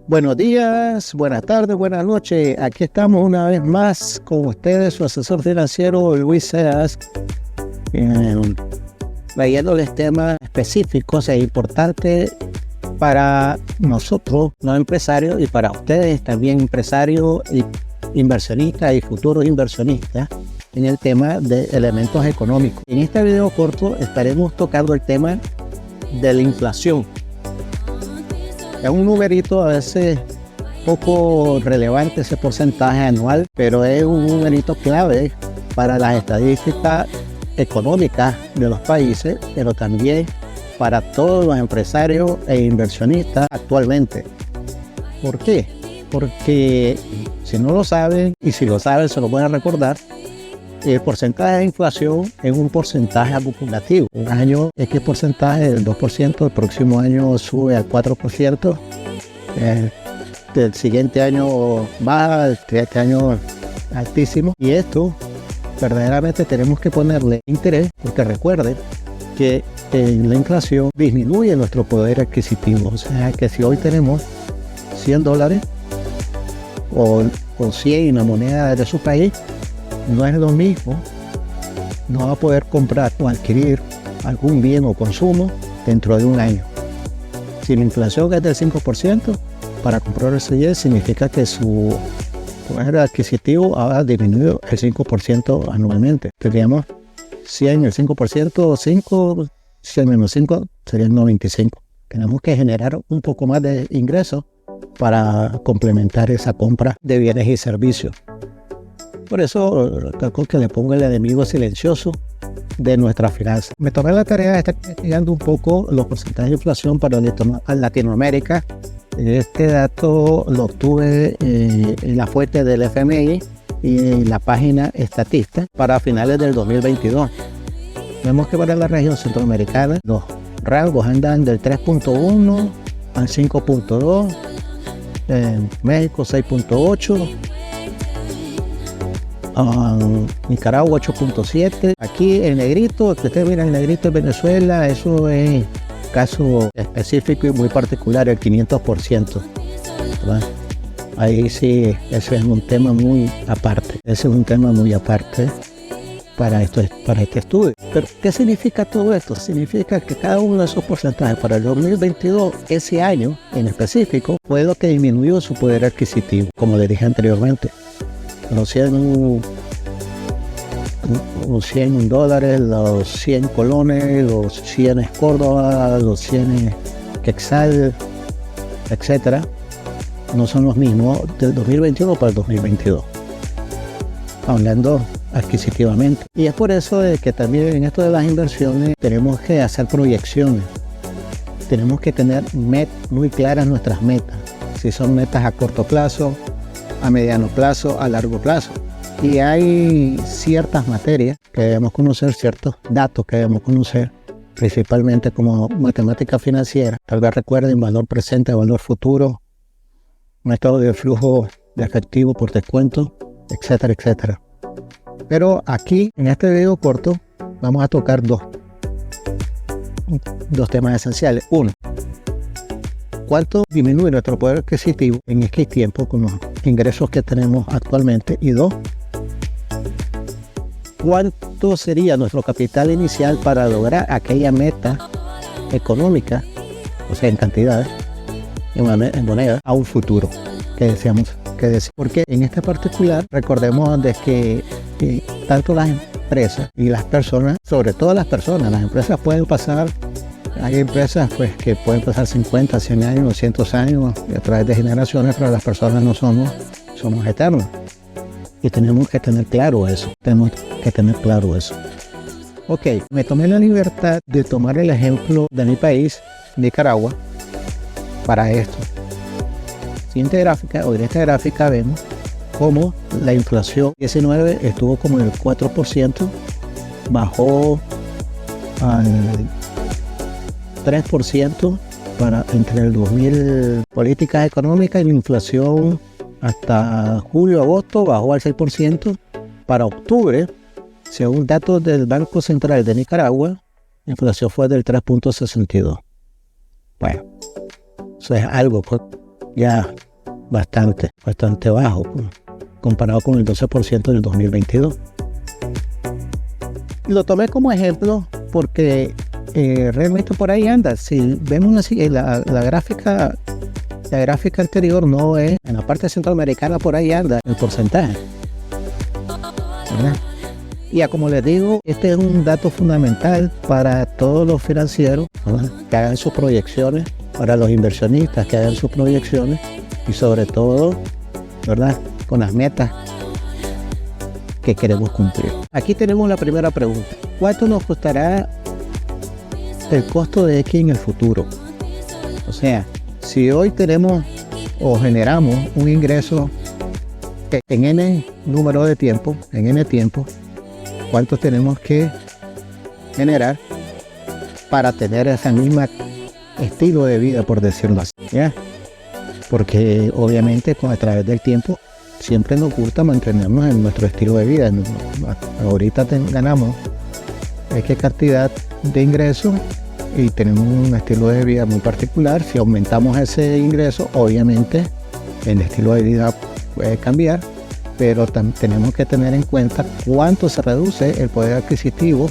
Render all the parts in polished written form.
Buenos días, buenas tardes, buenas noches. Aquí estamos una vez más con ustedes, su asesor financiero Luis Seas, trayéndoles temas específicos e importantes para nosotros, los empresarios, y para ustedes también, empresarios, y inversionistas y futuros inversionistas, en el tema de elementos económicos. En este video corto estaremos tocando el tema de la inflación. Es un numerito a veces poco relevante, ese porcentaje anual, pero es un numerito clave para las estadísticas económicas de los países, pero también para todos los empresarios e inversionistas actualmente. ¿Por qué? Porque si no lo saben, y si lo saben se lo voy a recordar, el porcentaje de inflación es un porcentaje acumulativo. Un año es que el porcentaje del 2%, el próximo año sube al 4%, el siguiente año baja, el siguiente año altísimo. Y esto verdaderamente tenemos que ponerle interés, porque recuerden que la inflación disminuye nuestro poder adquisitivo. O sea que si hoy tenemos $100 o 100 en la moneda de su país, no es lo mismo, no va a poder comprar o adquirir algún bien o consumo dentro de un año. Si la inflación es del 5%, para comprar ese bien significa que su poder adquisitivo ha disminuido el 5% anualmente. Tendríamos 100, el 5%, 5, 100 menos 5 serían 95. Tenemos que generar un poco más de ingresos para complementar esa compra de bienes y servicios. Por eso calculo que le pongo el enemigo silencioso de nuestra finanza. Me tomé la tarea de estar investigando un poco los porcentajes de inflación para Latinoamérica. Este dato lo obtuve en la fuente del FMI y en la página Statista para finales del 2022. Vemos que para la región centroamericana los rangos andan del 3.1 al 5.2, en México 6.8, Nicaragua 8.7. Aquí el negrito, que ustedes miran, el negrito de Venezuela, eso es caso específico y muy particular, el 500%, ¿verdad? Ahí sí, ese es un tema muy aparte. Ese es un tema muy aparte para este estudio. Pero ¿qué significa todo esto? Significa que cada uno de esos porcentajes para el 2022, ese año en específico, fue lo que disminuyó su poder adquisitivo, como le dije anteriormente. Los 100 dólares, los 100 colones, los 100 Córdoba, los 100 Quetzal, etcétera, no son los mismos del 2021 para el 2022, hablando adquisitivamente. Y es por eso de que también en esto de las inversiones tenemos que hacer proyecciones, tenemos que tener muy claras nuestras metas, si son metas a corto plazo, a mediano plazo, a largo plazo. Y hay ciertas materias que debemos conocer, ciertos datos que debemos conocer, principalmente como matemática financiera. Tal vez recuerden valor presente, valor futuro, método de flujo de efectivo por descuento, etcétera, etcétera. Pero aquí, en este video corto, vamos a tocar dos temas esenciales. Uno, ¿cuánto disminuye nuestro poder adquisitivo en este tiempo con los ingresos que tenemos actualmente? Y dos, ¿cuánto sería nuestro capital inicial para lograr aquella meta económica, o sea, en cantidades, en moneda, a un futuro que deseamos? Porque en este particular, recordemos de que tanto las empresas y las personas, sobre todo las empresas pueden pasar. Hay empresas pues que pueden pasar 50, 100 años, 200 años a través de generaciones, pero las personas no somos eternos. Y tenemos que tener claro eso. Ok, me tomé la libertad de tomar el ejemplo de mi país, Nicaragua, para esto. En esta gráfica vemos cómo la inflación 19 estuvo como en el 4%, bajó al 3% entre el 2000. Políticas económicas y la inflación hasta julio-agosto bajó al 6%. Para octubre, según datos del Banco Central de Nicaragua, la inflación fue del 3.62. Bueno, eso es algo. ya bastante bajo comparado con el 12% del 2022. Lo tomé como ejemplo porque realmente por ahí anda. Si vemos la gráfica anterior, no es en la parte centroamericana, por ahí anda el porcentaje, ¿verdad? Y como les digo, este es un dato fundamental para todos los financieros, ¿verdad?, que hagan sus proyecciones, para los inversionistas que hagan sus proyecciones y sobre todo, ¿verdad?, con las metas que queremos cumplir. Aquí tenemos la primera pregunta: ¿cuánto nos costará el costo de X en el futuro? O sea, si hoy tenemos o generamos un ingreso en N número de tiempo, en N tiempo, ¿cuánto tenemos que generar para tener ese mismo estilo de vida, por decirlo así, ¿ya? Porque obviamente a través del tiempo siempre nos gusta mantenernos en nuestro estilo de vida. Ahorita ganamos X cantidad de ingresos y tenemos un estilo de vida muy particular. Si aumentamos ese ingreso, obviamente el estilo de vida puede cambiar, pero tenemos que tener en cuenta cuánto se reduce el poder adquisitivo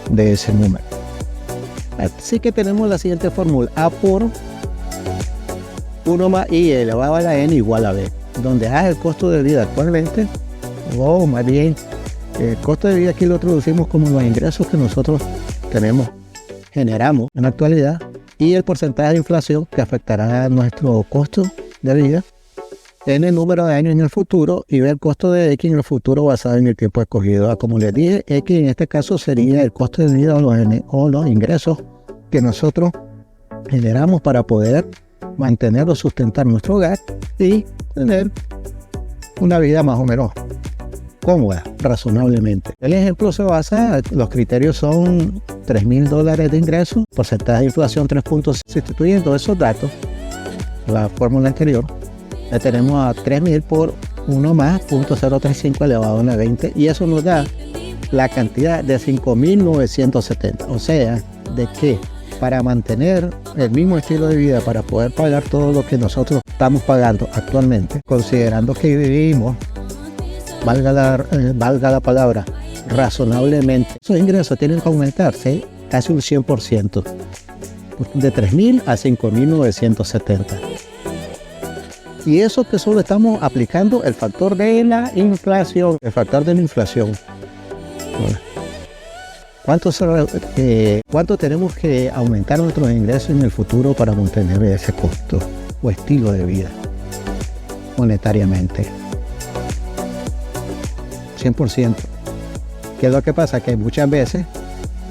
de ese número. Así que tenemos la siguiente fórmula: A por 1 más I elevado a la N igual a B, donde A es el costo de vida actualmente, o más bien el costo de vida aquí lo traducimos como los ingresos que nosotros generamos en la actualidad, y el porcentaje de inflación que afectará a nuestro costo de vida en el número de años en el futuro, y ver el costo de X en el futuro basado en el tiempo escogido. Como les dije, X en este caso sería el costo de vida o los ingresos que nosotros generamos para poder mantener o sustentar nuestro hogar y tener una vida más o menos cómoda, razonablemente. El ejemplo se basa, los criterios son $3,000 de ingresos, porcentaje de inflación 3 puntos. Sustituyendo esos datos, la fórmula anterior, la tenemos a 3,000 por 1 más 0.035 elevado a la 20, y eso nos da la cantidad de 5,970. O sea, de que para mantener el mismo estilo de vida, para poder pagar todo lo que nosotros estamos pagando actualmente, considerando que vivimos, valga la palabra, razonablemente, esos ingresos tienen que aumentarse casi un 100%, de 3,000 a 5,970. Y eso que solo estamos aplicando el factor de la inflación. Bueno, ¿cuánto tenemos que aumentar nuestros ingresos en el futuro para mantener ese costo o estilo de vida monetariamente? 100%. ¿Qué es lo que pasa? Que muchas veces,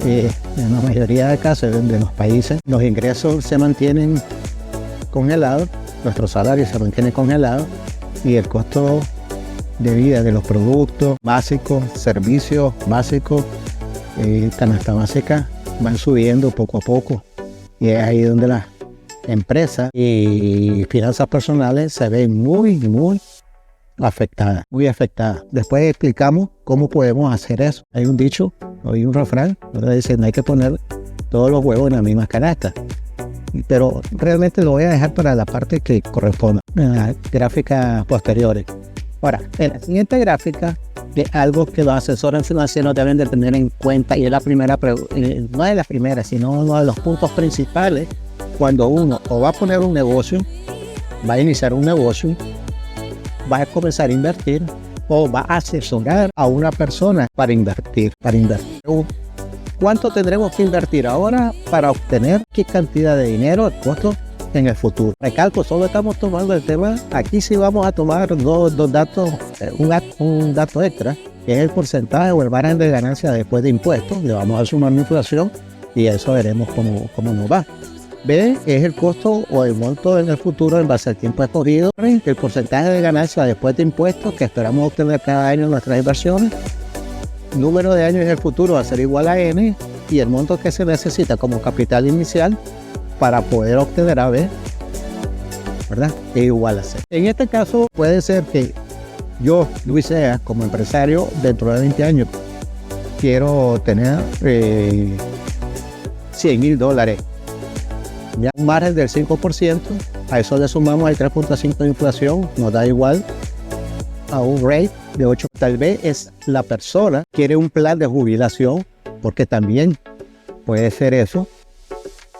en la mayoría de casos de los países, los ingresos se mantienen congelados, nuestros salarios se mantienen congelados, y el costo de vida de los productos básicos, servicios básicos, canasta básica, van subiendo poco a poco, y es ahí donde las empresas y finanzas personales se ven muy afectadas. Después explicamos cómo podemos hacer eso. Hay un dicho, hay un refrán, donde dice: no hay que poner todos los huevos en la misma canasta. Pero realmente lo voy a dejar para la parte que corresponde, en las gráficas posteriores. Ahora, en la siguiente gráfica, de algo que los asesores financieros deben de tener en cuenta, y es la primera, no es la primera, sino uno de los puntos principales cuando uno o va a poner un negocio, va a iniciar un negocio, va a comenzar a invertir, o va a asesorar a una persona para invertir. ¿Cuánto tendremos que invertir ahora para obtener qué cantidad de dinero, el costo en el futuro? Recalco, solo estamos tomando el tema, aquí sí vamos a tomar dos datos, un dato extra, que es el porcentaje o el margen de ganancia después de impuestos. Le vamos a sumar la inflación y eso veremos cómo nos va. B es el costo o el monto en el futuro en base al tiempo escogido. El porcentaje de ganancia después de impuestos que esperamos obtener cada año en nuestras inversiones. Número de años en el futuro va a ser igual a N, y el monto que se necesita como capital inicial para poder obtener a B, ¿verdad?, es igual a C. En este caso puede ser que yo, Luis Sea, como empresario, dentro de 20 años quiero tener $100,000, ya un margen del 5% A eso le sumamos el 3.5 de inflación, nos da igual a un rate de 8. Tal vez es la persona quiere un plan de jubilación, porque también puede ser eso,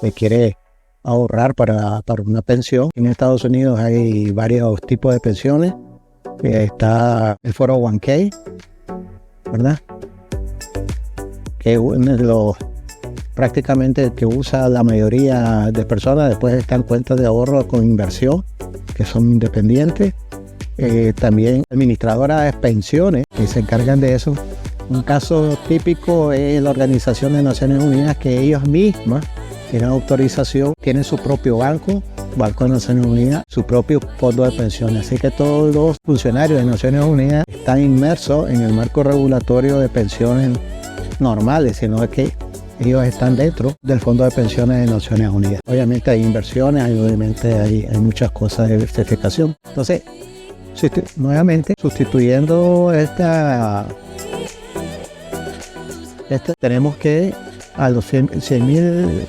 que quiere ahorrar para una pensión. En Estados Unidos hay varios tipos de pensiones. Está el 401k, ¿verdad? Que es uno de los prácticamente que usa la mayoría de personas. Después están cuentas de ahorro con inversión, que son independientes. También administradoras de pensiones que se encargan de eso. Un caso típico es la Organización de Naciones Unidas, que ellos mismas tienen autorización, tienen su propio Banco de Naciones Unidas, su propio fondo de pensiones. Así que todos los funcionarios de Naciones Unidas están inmersos en el marco regulatorio de pensiones normales, sino que ellos están dentro del fondo de pensiones de Naciones Unidas. Obviamente hay inversiones, obviamente hay muchas cosas de diversificación. Entonces, nuevamente, sustituyendo esta tenemos que a los 100,000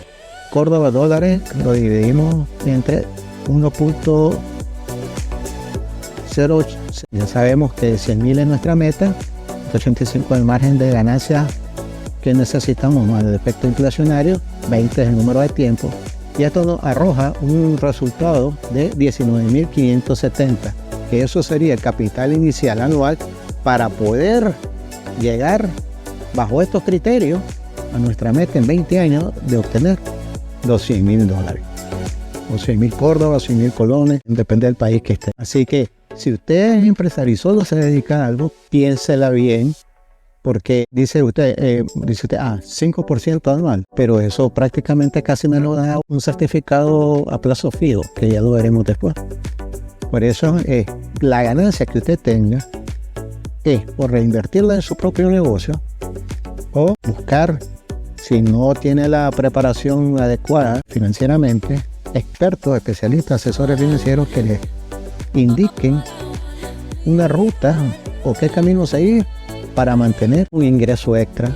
Córdoba dólares lo dividimos entre 1.08. Ya sabemos que 100,000 es nuestra meta, 85 es el margen de ganancia que necesitamos más el efecto inflacionario, 20 es el número de tiempo, y esto nos arroja un resultado de 19.570, que eso sería el capital inicial anual para poder llegar bajo estos criterios a nuestra meta en 20 años de obtener los 100,000 dólares, o 100,000 Córdoba, 100,000 colones, depende del país que esté. Así que si usted es empresario y solo se dedica a algo, piénsela bien, porque dice usted 5% anual, pero eso prácticamente casi me lo da un certificado a plazo fijo, que ya lo veremos después. Por eso la ganancia que usted tenga es por reinvertirla en su propio negocio o buscar, si no tiene la preparación adecuada financieramente, expertos, especialistas, asesores financieros que le indiquen una ruta o qué camino seguir para mantener un ingreso extra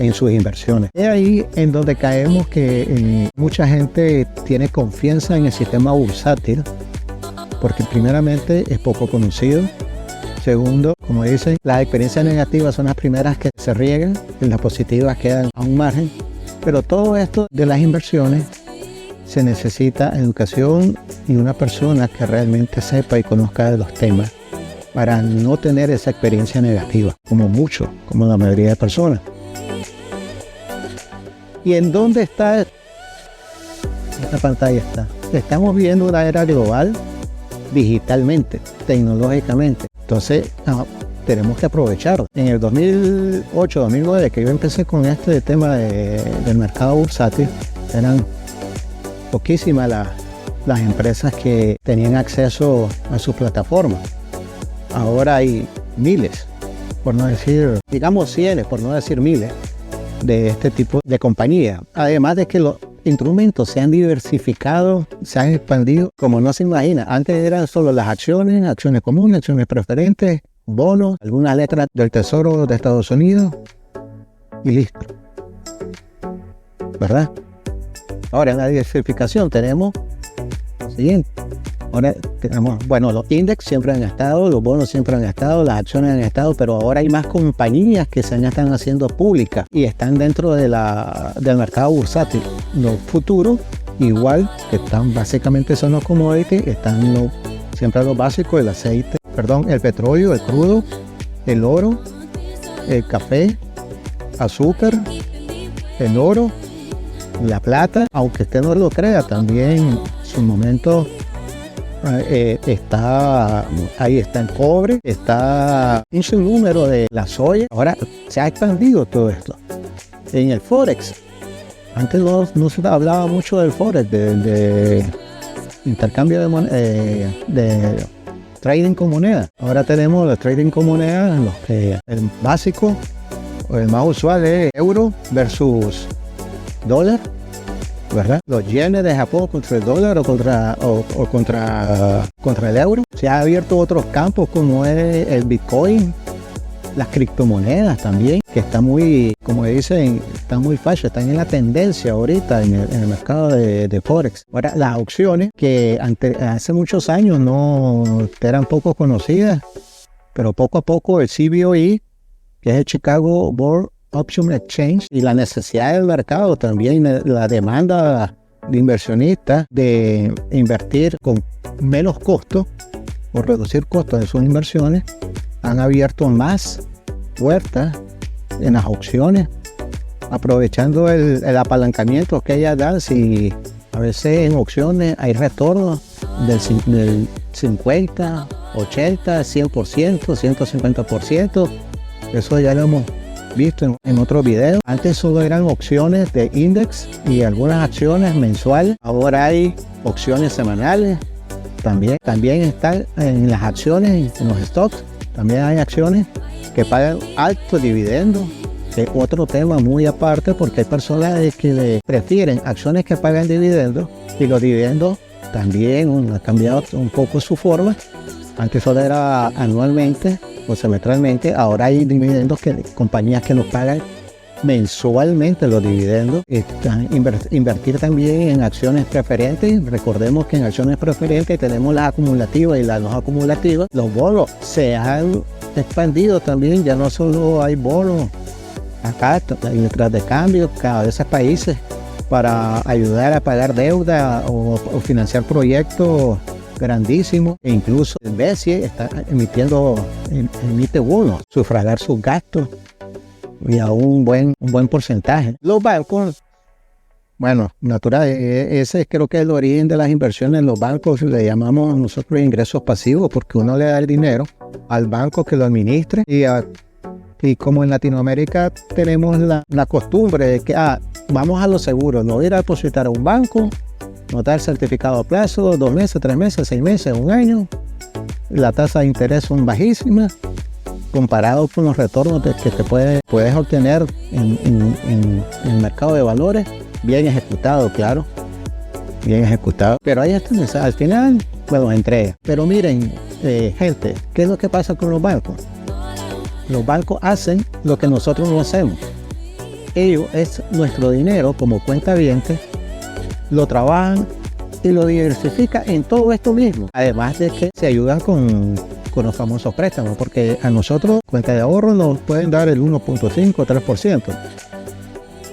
en sus inversiones. Es ahí en donde caemos que mucha gente tiene confianza en el sistema bursátil, porque primeramente es poco conocido. Segundo, como dicen, las experiencias negativas son las primeras que se riegan y las positivas quedan a un margen. Pero todo esto de las inversiones se necesita educación y una persona que realmente sepa y conozca de los temas para no tener esa experiencia negativa, como la mayoría de personas. ¿Y en dónde está esta pantalla? Estamos viendo una era global digitalmente, tecnológicamente. Entonces, tenemos que aprovecharlo. En el 2008-2009, que yo empecé con este tema del mercado bursátil, eran poquísimas las empresas que tenían acceso a su plataforma. Ahora hay miles, por no decir, digamos cientos, por no decir miles, de este tipo de compañías. Además de que los instrumentos se han diversificado, se han expandido como no se imagina. Antes eran solo las acciones comunes, acciones preferentes, bonos, algunas letras del Tesoro de Estados Unidos y listo, ¿verdad? Ahora en la diversificación tenemos lo siguiente. Ahora tenemos, los índices siempre han estado, los bonos siempre han estado, las acciones han estado, pero ahora hay más compañías que se están haciendo públicas y están dentro del mercado bursátil. Los futuros, igual, que están básicamente son los commodities, están siempre los básicos, el aceite, el petróleo, el crudo, el oro, el café, azúcar, el oro, la plata, aunque usted no lo crea, también en su momento ahí está el cobre, está un sinnúmero de la soya. Ahora se ha expandido todo esto. En el Forex, antes no se hablaba mucho del Forex, de intercambio de trading con moneda. Ahora tenemos el trading con moneda, en los que el básico o el más usual es euro versus dólar, ¿verdad? Los yenes de Japón contra el dólar o contra el euro. Se han abierto otros campos como es el Bitcoin, las criptomonedas también, que está muy, como dicen, está muy fácil, están en la tendencia ahorita en el mercado de Forex. Ahora, las opciones que hace muchos años no eran poco conocidas, pero poco a poco el CBOE, que es el Chicago Board Option Exchange, y la necesidad del mercado también, la demanda de inversionistas de invertir con menos costos o reducir costos de sus inversiones, han abierto más puertas en las opciones, aprovechando el apalancamiento que ellas dan. Si a veces en opciones hay retornos del 50, 80, 100%, 150%. Eso ya lo hemos visto en otros videos. Antes solo eran opciones de index y algunas acciones mensuales. Ahora hay opciones semanales. También están en las acciones, en los stocks. También hay acciones que pagan alto dividendo, que es otro tema muy aparte, porque hay personas que prefieren acciones que pagan dividendos, y los dividendos también han cambiado un poco su forma. Antes solo era anualmente o semestralmente, ahora hay dividendos, compañías que nos pagan mensualmente los dividendos. Invertir también en acciones preferentes. Recordemos que en acciones preferentes tenemos las acumulativas y las no acumulativas. Los bonos se han expandido también, ya no solo hay bonos, acá hay letras de cambio cada vez a países para ayudar a pagar deuda o financiar proyectos grandísimos, e incluso el BCE está emite bonos, sufragar sus gastos y a un buen porcentaje. Los bancos, bueno, natural, ese creo que es el origen de las inversiones. Los bancos le llamamos nosotros ingresos pasivos, porque uno le da el dinero al banco que lo administre, y como en Latinoamérica tenemos la costumbre de que vamos a lo seguro, no ir a depositar a un banco, no dar certificado a plazo, 2 meses, 3 meses, 6 meses, 1 año. La tasa de interés son bajísimas comparado con los retornos que te puedes obtener en el mercado de valores, bien ejecutado, claro, bien ejecutado. Pero ahí está, al final, bueno, entrega. Pero miren, gente, ¿qué es lo que pasa con los bancos? Los bancos hacen lo que nosotros no hacemos. Ellos es nuestro dinero como cuentavientes, lo trabajan y lo diversifican en todo esto mismo. Además de que se ayudan con los famosos préstamos, porque a nosotros cuenta de ahorro nos pueden dar el 1.5, 3%.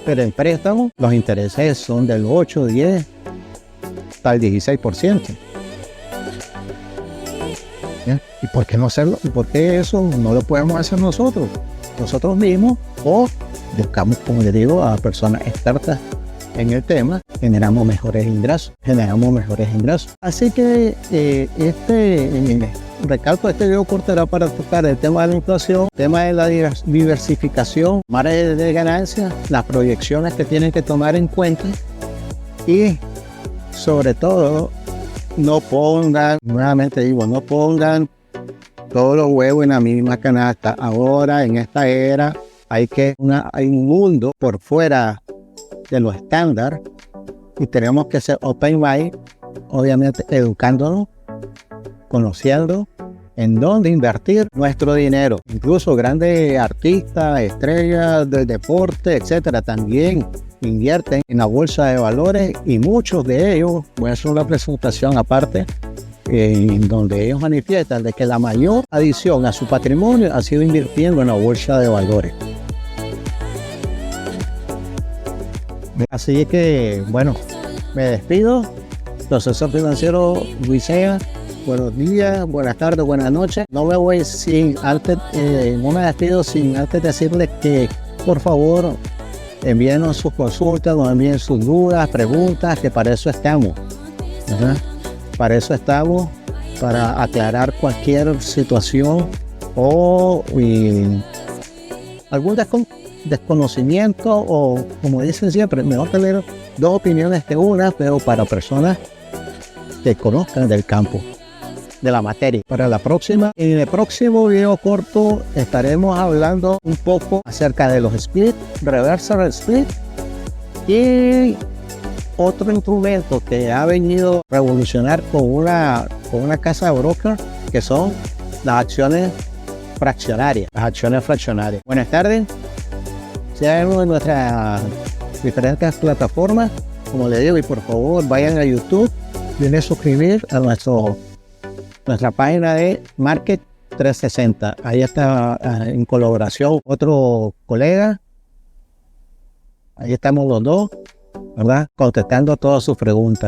Pero en préstamos los intereses son del 8, 10, hasta el 16%. ¿Ya? ¿Y por qué no hacerlo? ¿Y por qué eso no lo podemos hacer nosotros mismos? O buscamos, como les digo, a personas expertas en el tema, generamos mejores ingresos. Así que recalco, este video corto era para tocar el tema de la inflación, el tema de la diversificación, margen de ganancias, las proyecciones que tienen que tomar en cuenta, y sobre todo no pongan todos los huevos en la misma canasta. Ahora, en esta era, hay un mundo por fuera de lo estándar, y tenemos que ser open mind, obviamente educándonos, conociendo en dónde invertir nuestro dinero. Incluso grandes artistas, estrellas del deporte, etcétera, también invierten en la bolsa de valores, y muchos de ellos, voy a hacer una presentación aparte, en donde ellos manifiestan de que la mayor adición a su patrimonio ha sido invirtiendo en la bolsa de valores. Así que, bueno, me despido. Asesor financiero Luis Sea. Buenos días, buenas tardes, buenas noches. No me voy no me despido sin antes decirles que, por favor, envíenos sus consultas, nos envíen sus dudas, preguntas, que para eso estamos. ¿Verdad? Para eso estamos, para aclarar cualquier situación o algún desconocimiento, o, como dicen siempre, mejor tener 2 opiniones que una, pero para personas que conozcan del campo, de la materia. Para la próxima, en el próximo video corto, estaremos hablando un poco acerca de los split, reversal split, y otro instrumento que ha venido a revolucionar con una casa de broker, que son las acciones fraccionarias, las acciones fraccionarias. Buenas tardes. Síganos en nuestras diferentes plataformas, como les digo, y por favor vayan a YouTube, vienen a suscribir a nuestra página de Market 360. Ahí está en colaboración otro colega. Ahí estamos los dos, ¿verdad? Contestando todas sus preguntas.